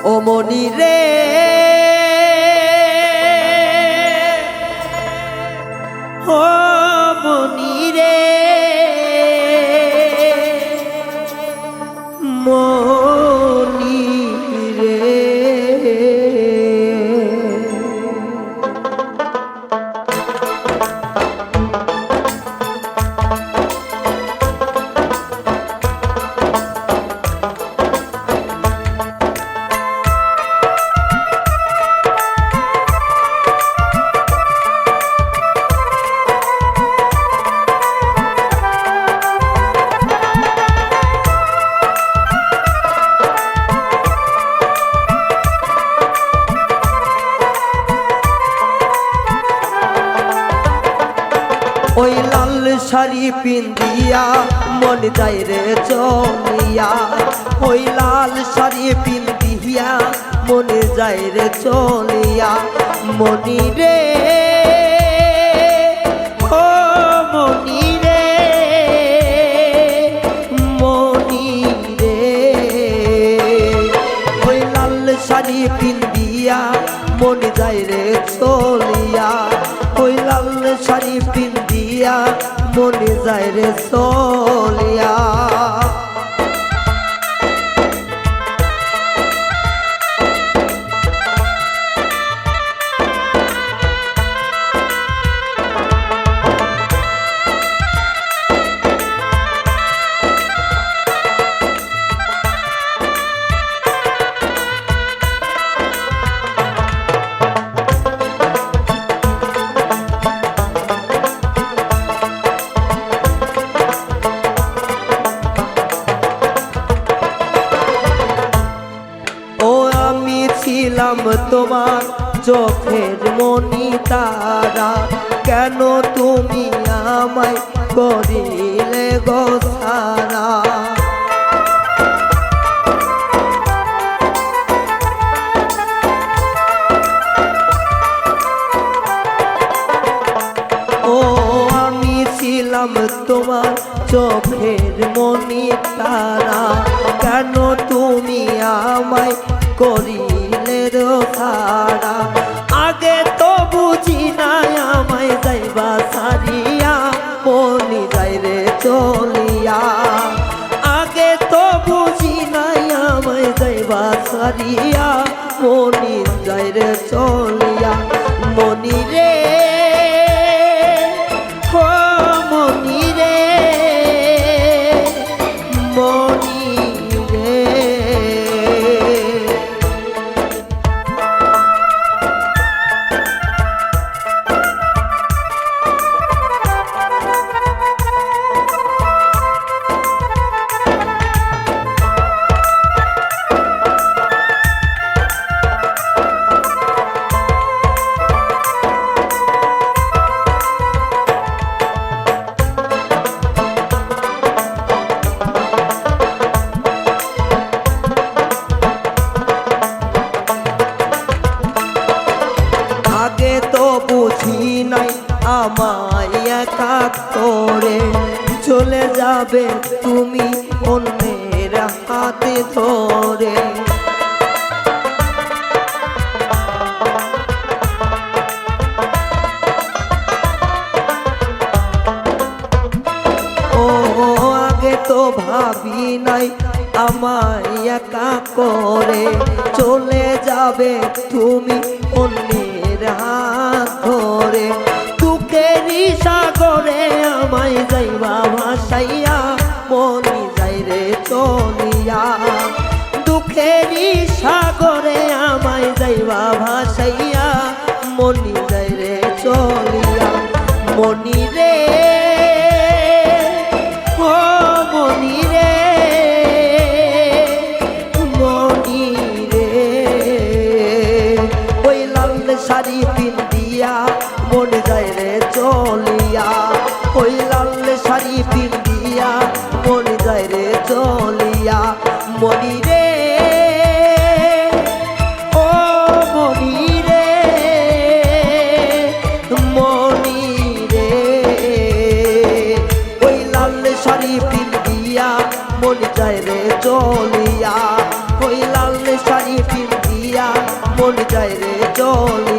ও মনি রে ও মনি রে মনি রে ওই লাল শাড়ি পিন্দিয়া মন যায় রে চলিয়া ওই লাল শাড়ি পিন্দিয়া মন যায় রে চলিয়া মনি রে ও মনি রে মনি রে ওই লাল শাড়ি পিন্দিয়া মন যায় রে চলিয়া ওই লাল শাড়ি পিন্দিয়া মনে যায় রে চলিয়া ছিলাম তোমার চোখের মনি তারা কেন তুমি আমায় করিলে গো ছাড়া ও আমি ছিলাম তোমার চোখের মনি তারা কেন তুমি আমায় করিলে ছাড়া আগে তো বুঝি নাই আমায় যাইবা সারিয়া মনি যাই রে চলিয়া আগে তো বুঝি নাই আমায় যাইবা সারিয়া মনি যাই রে চলিয়া মনি রে ও মনি রে মনি রে বুঝি নাই আমায় একা করে চলে যাবে তুমি অন্যের হাতে ধরে ও আগে তো ভাবি নাই আমায় একা করে চলে যাবে তুমি অন্যের হাত ধরে দুঃখেরই সাগরে আমায় যাইবা ভাসাইয়া মনি যাই রে চলিয়া দুঃখেরই সাগরে আমায় যাইবা ভাসাইয়া মনি যাই রে চলিয়া মনি রে ও মনি রে মনি রে ওই লাল শাড়ি পিন্দিয়া মনে যায় রে চলিয়া ওই লাল শাড়ি পিন্দিয়া মনে যায় রে চলিয়া মনি রে ও মনি রে মনি রে ওই লাল শাড়ি পিন্দিয়া মনে যায় রে চলিয়া ওই লাল শাড়ি পিন্দিয়া মন যায় রে চলিয়া।